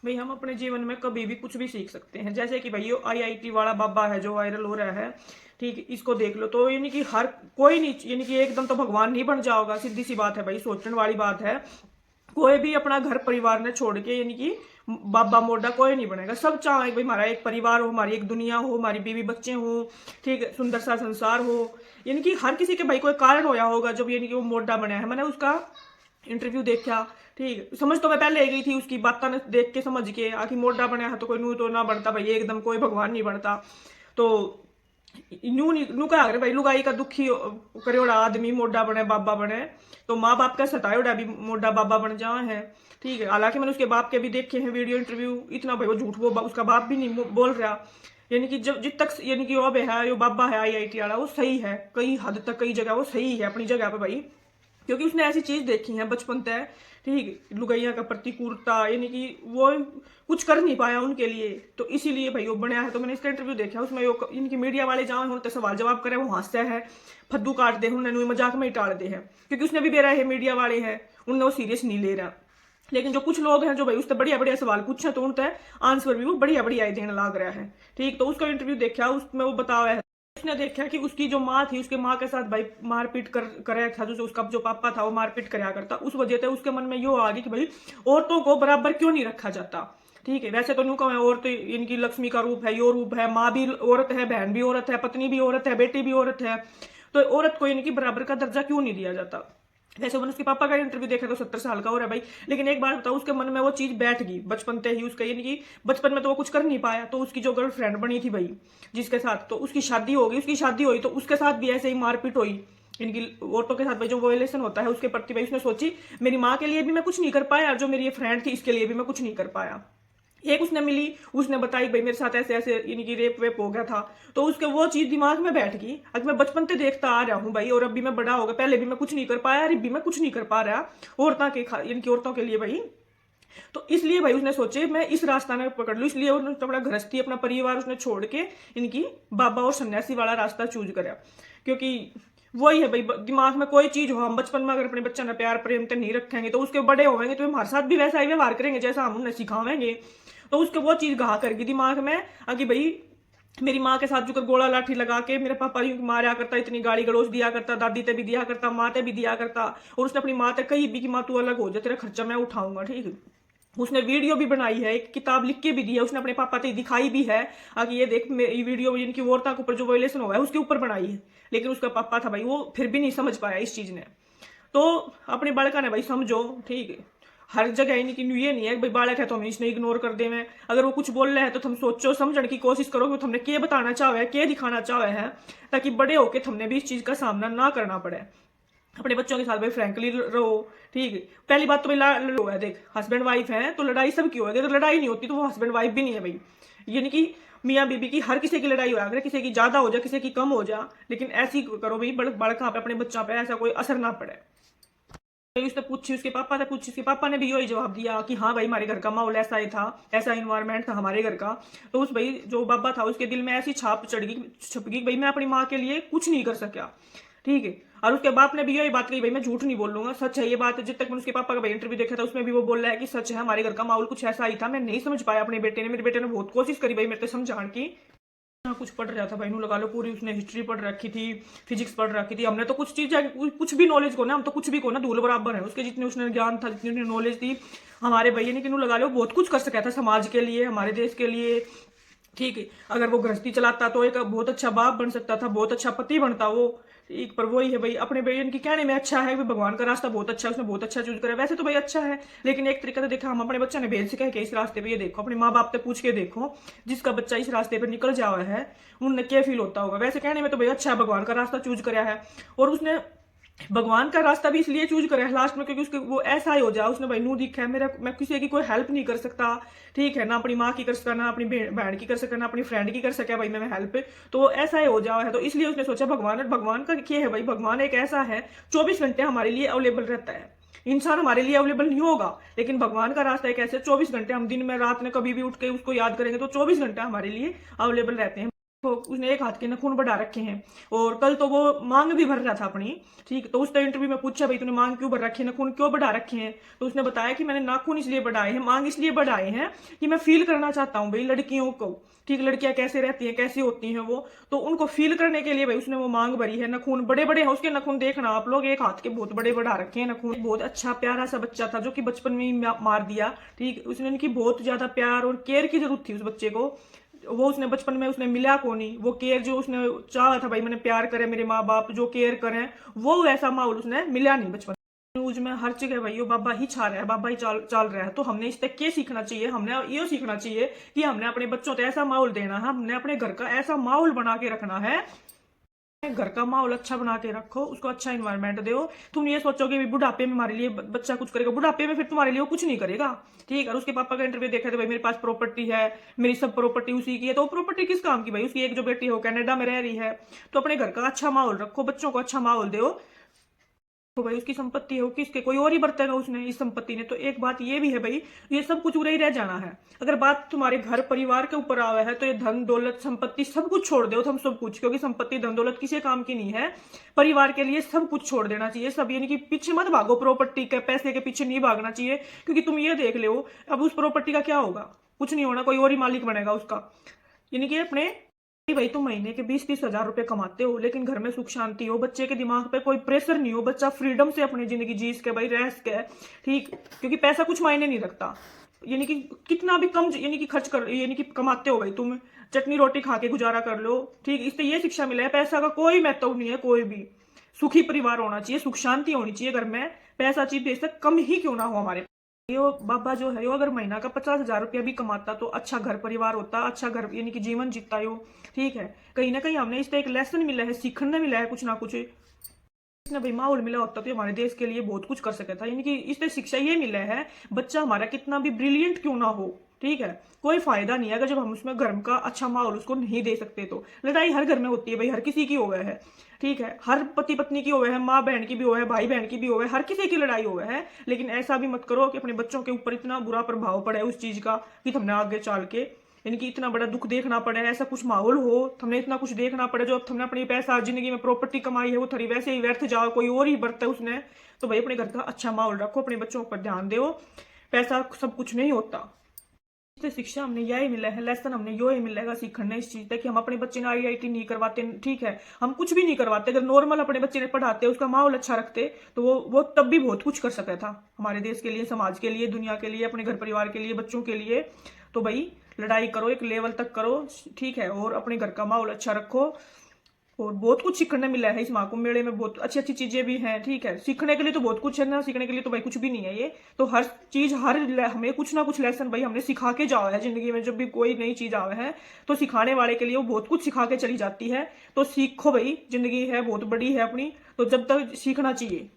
भाई हम अपने जीवन में कभी भी कुछ भी सीख सकते हैं। जैसे कि भाई ये आईआईटी वाला बाबा है जो वायरल हो रहा है, ठीक, इसको देख लो तो यानी कि हर कोई नहीं, यानी कि एकदम तो भगवान नहीं बन जाओगा, सीधी सी बात है भाई, सोचने वाली बात है। कोई भी अपना घर परिवार ने छोड़ के यानी कि बाबा मोटा कोई नहीं बनेगा। सब चाहे भाई हमारा एक परिवार हो, हमारी एक दुनिया हो, हमारी बीवी बच्चे हो, ठीक है, सुंदर सा संसार हो। यानी कि हर किसी के भाई कोई कारण होया होगा जब यानी कि वो मोटा बना है। मैंने उसका इंटरव्यू देखा, ठीक, समझ तो मैं पहले ही गई थी उसकी बात ने देख के, समझ के आखिर मोटा बना है तो कोई नू तो ना बढ़ता भाई, एकदम कोई भगवान नहीं बढ़ता। तो न्यू न्यू का अगर भाई लुगाई का दुखी करेड़ा आदमी मोटा बने बाबा बने, तो माँ बाप का सतायोड़ा भी मोटा बाबा बन जाए है, ठीक है। हालांकि मैंने उसके बाप के भी देखे हैं वीडियो इंटरव्यू, इतना भाई वो झूठ, वो उसका बाप भी नहीं बोल रहा। यानी कि जब जित तक यानी कि वो है, जो बाबा है आईआईटी वाला, वो सही है कई हद तक, कई जगह वो सही है अपनी जगह पे भाई, क्योंकि उसने ऐसी चीज देखी है बचपन तक, ठीक, लुगैया का प्रतिकूलता, यानी कि वो कुछ कर नहीं पाया उनके लिए, तो इसीलिए भाई वो बनया है। तो मैंने इसका इंटरव्यू देखा, उसमें वो इनकी मीडिया वाले जहाँ होते सवाल जवाब करे वो हंसते हैं, फद्दू काट दे, उन्होंने मजाक में ही टाल दे हैं, क्योंकि उसने भी बेरा है मीडिया वाले हैं, उनने वो सीरियस नहीं ले रहा। लेकिन जो कुछ लोग हैं जो भाई उससे बढ़िया बढ़िया सवाल पूछे, तो उनसे आंसर भी वो बढ़िया बढ़िया देने लग रहा है, ठीक। तो उसका इंटरव्यू देखा, उसमें वो बताया है, उसने देखा कि उसकी जो माँ थी, उसके माँ के साथ भाई मारपीट कराया था, जो उसका जो पापा था वो मारपीट कराया करता, उस वजह से उसके मन में यो आ गई कि भाई औरतों को बराबर क्यों नहीं रखा जाता, ठीक है। वैसे तो न्यू का औरत इनकी लक्ष्मी का रूप है, यो रूप है, माँ भी औरत है, बहन भी औरत है, पत्नी भी औरत है, बेटी भी औरत है, तो औरत को इनकी बराबर का दर्जा क्यों नहीं दिया जाता। वैसे मैंने उसके पापा का इंटरव्यू देखा तो 70 साल का हो रहा है भाई, लेकिन एक बार बताओ उसके मन में वो चीज बैठ गई बचपन से ही उसका, यानी कि बचपन में तो वो कुछ कर नहीं पाया, तो उसकी जो गर्लफ्रेंड बनी थी भाई जिसके साथ, तो उसकी शादी हो गई, उसकी शादी हुई तो उसके साथ भी ऐसे ही मारपीट हुई, इनकी औरतों के साथ भाई जो वोलेशन होता है उसके प्रति भाई उसने सोची मेरी माँ के लिए भी मैं कुछ नहीं कर पाया, और जो मेरी ये फ्रेंड थी इसके लिए भी मैं कुछ नहीं कर पाया। एक उसने मिली, उसने बताई भाई मेरे साथ ऐसे ऐसे यानी कि रेप वेप हो गया था, तो उसके वो चीज दिमाग में बैठ गई। अगर मैं बचपन से देखता आ रहा हूँ भाई, और अभी मैं बड़ा हो गया, पहले भी मैं कुछ नहीं कर पाया, अभी भी मैं कुछ नहीं कर पा रहा औरतों के यानी कि औरतों के लिए भाई, तो इसलिए भाई उसने सोचे मैं इस रास्ता में पकड़ लूं, इसलिए उसने अपना गृहस्थी अपना परिवार उसने छोड़ के इनकी बाबा और सन्यासी वाला रास्ता चूज करा। क्योंकि वही है भाई, दिमाग में कोई चीज हो, हम बचपन में अगर अपने बच्चे ने प्यार प्रेम तो नहीं रखेंगे, तो उसके बड़े होंगे तो हमारे साथ भी वैसा ही व्यवहार करेंगे जैसा हम उन्हें सिखावेंगे, तो उसके वो चीज गहा करगी दिमाग में कि भाई मेरी माँ के साथ जो कर गोला लाठी लगा के मेरे पापा यूं मारा करता, इतनी गाली गलौज दिया करता, दादी ते भी दिया करता, माँ ते भी दिया करता, और उसने अपनी माँ ते कही भी कि माँ तू अलग हो जा, तेरा खर्चा मैं उठाऊंगा, ठीक है। उसने वीडियो भी बनाई है, एक किताब लिख के भी दी है, उसने अपने पापा ते दिखाई भी है कि ये देख मेरी वीडियो इनकी औरता के ऊपर जो वायलेशन हुआ है उसके ऊपर बनाई है, लेकिन उसका पापा था भाई वो फिर भी नहीं समझ पाया इस चीज ने। तो अपने बालका ने भाई समझो, ठीक है, हर जगह इनकी ये नहीं है भाई बालक है तो हम इसने इग्नोर कर दे में, अगर वो कुछ बोल रहे हैं तो तुम सोचो समझने की कोशिश करो कि तुमने क्या बताना चाहे है, क्या दिखाना चाहे है, ताकि बड़े होके तुमने भी इस चीज का सामना ना करना पड़े। अपने बच्चों के साथ भाई फ्रैंकली रहो, ठीक है। पहली बात तो भाई लो है, देख हस्बैंड वाइफ है तो लड़ाई सब की होगी, अगर लड़ाई नहीं होती तो वो हस्बैंड वाइफ भी नहीं है भाई, यानी कि मियाँ बीबी की हर किसी की लड़ाई हो, अगर किसी की ज्यादा हो जाए किसी की कम हो जा, लेकिन ऐसी करो भाई बड़का पे अपने बच्चों पे ऐसा कोई असर ना पड़े। उसने पूछी उसके पापा से, पूछी उसके पापा ने भी यही जवाब दिया कि हाँ भाई हमारे घर का माहौल ऐसा ही था, ऐसा इन्वायरमेंट था हमारे घर का, तो उस भाई जो बाबा था उसके दिल में ऐसी छाप चढ़ गई, छप गई भाई मैं अपनी माँ के लिए कुछ नहीं कर सका, ठीक है। और उसके बाप ने भी यही बात कही भाई मैं झूठ नहीं बोलूंगा, सच है ये बात। जिद तक मैंने उसके पापा का भाई इंटरव्यू देखा था उसमें भी वो बोल रहा है कि सच है हमारे घर का माहौल कुछ ऐसा ही था, मैं नहीं समझ पाया अपने बेटे ने, मेरे बेटे ने बहुत कोशिश करी भाई मेरे को समझाने की। हाँ, कुछ पढ़ रहा था भाई, नू लगा लो पूरी उसने हिस्ट्री पढ़ रखी थी, फिजिक्स पढ़ रखी थी, हमने तो कुछ चीज कुछ भी नॉलेज को ना, हम तो कुछ भी को ना धूल बराबर है उसके, जितने उसने ज्ञान था जितनी नॉलेज थी हमारे भैया ने कि नू लगा लो बहुत कुछ कर सका था समाज के लिए, हमारे देश के लिए, ठीक है। अगर वो गृहस्थी चलाता तो एक बहुत अच्छा बाप बन सकता था, बहुत अच्छा पति बनता वो, एक पर वही है भाई अपने बहन की कहने में अच्छा है, भगवान का रास्ता बहुत अच्छा है, उसने बहुत अच्छा चूज करा, वैसे तो भाई अच्छा है, लेकिन एक तरीका से देखा हम अपने बच्चे ने भेज से कह के इस रास्ते पे, ये देखो अपने माँ बाप से पूछ के देखो जिसका बच्चा इस रास्ते पर निकल जावा है उनने क्या फील होता होगा। वैसे कहने में तो भाई अच्छा है, भगवान का रास्ता चूज करा है, और उसने भगवान का रास्ता भी इसलिए चूज करा है लास्ट में क्योंकि उसके वो ऐसा ही हो जाए, उसने भाई नू दिखा है मेरा, मैं किसी की कोई हेल्प नहीं कर सकता, ठीक है, ना अपनी माँ की कर सकता, ना अपनी बहन की कर सकता, ना अपनी फ्रेंड की कर सका भाई मैं हेल्प, तो ऐसा ही हो जाओ है, तो इसलिए उसने सोचा भगवान, भगवान का क्या है भाई, भगवान एक ऐसा है 24 घंटे हमारे लिए अवेलेबल रहता है, इंसान हमारे लिए अवेलेबल नहीं होगा, लेकिन भगवान का रास्ता एक ऐसे 24 घंटे, हम दिन में रात में कभी भी उठ के उसको याद करेंगे तो 24 घंटे हमारे लिए अवेलेबल रहते हैं। तो उसने एक हाथ के नाखून बढ़ा रखे हैं, और कल तो वो मांग भी भर रहा था अपनी। ठीक, तो उसने इंटरव्यू में पूछा भाई तूने मांग क्यों भर रखी है, नाखून क्यों बढ़ा रखे हैं, तो उसने बताया कि मैंने नाखून इसलिए बढ़ाए हैं, मांग इसलिए बढ़ाए हैं कि मैं फील करना चाहता हूँ भाई लड़कियों को। ठीक, लड़कियां कैसे रहती हैं, कैसी होती हैं वो, तो उनको फील करने के लिए भाई उसने वो मांग भरी है। नाखून बड़े बड़े हैं उसके, नाखून देखना आप लोग, एक हाथ के बहुत बड़े बढ़ा रखे हैं नाखून। बहुत अच्छा प्यारा सा बच्चा था जो कि बचपन में ही मार दिया। ठीक, उसने उनकी बहुत ज्यादा प्यार और केयर की जरूरत थी उस बच्चे को, वो उसने बचपन में उसने मिला को नहीं, वो केयर जो उसने चाहा था भाई मैंने प्यार करे मेरे माँ बाप जो केयर करें, वो वैसा माहौल उसने मिला नहीं बचपन। न्यूज में हर जगह भाई वो बाबा ही छा रहा है, बाबा ही चाल रहा है। तो हमने इस तक क्या सीखना चाहिए, हमने ये सीखना चाहिए कि हमने अपने बच्चों को ऐसा माहौल देना है, हमने अपने घर का ऐसा माहौल बना के रखना है। घर का माहौल अच्छा बना के रखो, उसको अच्छा इन्वायरमेंट दो। तुम ये सोचोगे भी बुढ़ापे में हमारे लिए बच्चा कुछ करेगा, बुढ़ापे में फिर तुम्हारे लिए वो कुछ नहीं करेगा। ठीक है, और उसके पापा का इंटरव्यू देखा था भाई मेरे पास प्रॉपर्टी है, मेरी सब प्रॉपर्टी उसी की है, तो प्रॉपर्टी किस काम की भाई, उसकी एक जो बेटी है वो कनाडा में रह रही है। तो अपने घर का अच्छा माहौल रखो, बच्चों को अच्छा माहौल दो। तो भाई उसकी संपत्ति है वो किसके, कोई और ही बरतेगा उसने इस संपत्ति ने। तो एक बात ये भी है भाई, ये सब कुछ उड़े ही रह जाना है। अगर बात तुम्हारे घर परिवार के ऊपर आवा है तो ये धन दौलत संपत्ति सब कुछ छोड़ दो, हम सब कुछ, क्योंकि संपत्ति धन दौलत किसी काम की नहीं है। परिवार के लिए सब कुछ छोड़ देना चाहिए, सब यानी कि पीछे मत भागो, प्रॉपर्टी के पैसे के पीछे नहीं भागना चाहिए। क्योंकि तुम ये देख लो अब उस प्रॉपर्टी का क्या होगा, कुछ नहीं होना, कोई और ही मालिक बनेगा उसका। यानी कि अपने भाई तुम महीने के 20-30 हजार रुपए कमाते हो, लेकिन घर में सुख शांति हो, बच्चे के दिमाग पे कोई प्रेशर नहीं हो, बच्चा फ्रीडम से अपनी जिंदगी जी सके भाई, रह सके। ठीक, क्योंकि पैसा कुछ मायने नहीं रखता। यानी कि कितना भी कम यानी कि खर्च कर यानी कि कमाते हो भाई तुम, चटनी रोटी खा के गुजारा कर लो। ठीक, इससे ये शिक्षा मिला है पैसा का कोई महत्व नहीं है, कोई भी सुखी परिवार होना चाहिए, सुख शांति होनी चाहिए घर में। पैसा चीज बेशक कम ही क्यों ना हो हमारे, यो बाबा जो है यो अगर महीना का 50,000 रुपया भी कमाता तो अच्छा घर परिवार होता, अच्छा घर यानी कि जीवन जीता यो। ठीक है, कहीं ना कहीं हमने इससे एक लेसन मिला है, सीखने मिला है कुछ ना कुछ। इसने भाई माहौल मिला होता तो हमारे देश के लिए बहुत कुछ कर सकता था। यानी कि इससे शिक्षा ये मिला है, बच्चा हमारा कितना भी ब्रिलियंट क्यों ना हो, ठीक है, कोई फायदा नहीं है अगर जब हम उसमें घर का अच्छा माहौल उसको नहीं दे सकते। तो लड़ाई हर घर में होती है भाई, हर किसी की हो गया है। ठीक है, हर पति पत्नी की हो गया है, माँ बहन की भी हो है, भाई बहन की भी हो है, हर किसी की लड़ाई हो गया है। लेकिन ऐसा भी मत करो कि अपने बच्चों के ऊपर इतना बुरा प्रभाव पड़े उस चीज का कि हमने आगे चल के यानी कि इतना बड़ा दुख देखना पड़े, ऐसा कुछ माहौल हो हमने इतना कुछ देखना पड़े, जो अब हमने अपनी पैसा जिंदगी में प्रॉपर्टी कमाई है वो थोड़ी वैसे ही व्यर्थ जाओ, कोई और ही बरता है उसने। तो भाई अपने घर का अच्छा माहौल रखो, अपने बच्चों पर ध्यान दो, पैसा सब कुछ नहीं होता। इससे शिक्षा हमने यही मिला है, लेसन हमने यो ही मिलेगा सीखने इस चीज तक कि हम अपने बच्चे ने आईआईटी नहीं करवाते। ठीक है, हम कुछ भी नहीं करवाते, अगर नॉर्मल अपने बच्चे ने पढ़ाते उसका माहौल अच्छा रखते तो वो तब भी बहुत कुछ कर सकता था हमारे देश के लिए, समाज के लिए, दुनिया के लिए, अपने घर परिवार के लिए, बच्चों के लिए। तो भाई लड़ाई करो एक लेवल तक करो, ठीक है, और अपने घर का माहौल अच्छा रखो। और बहुत कुछ सीखने मिला है इस महाकुंभ मेले में, बहुत अच्छी अच्छी चीजें भी हैं। ठीक है, सीखने के लिए तो बहुत कुछ है ना, सीखने के लिए तो भाई कुछ भी नहीं है ये तो, हर चीज हमें कुछ ना कुछ लेसन भाई हमने सिखा के जाओ है जिंदगी में। जब भी कोई नई चीज आवे है तो सिखाने वाले के लिए वो बहुत कुछ सिखा के चली जाती है। तो सीखो भाई, जिंदगी है बहुत बड़ी है अपनी, तो जब तक सीखना चाहिए।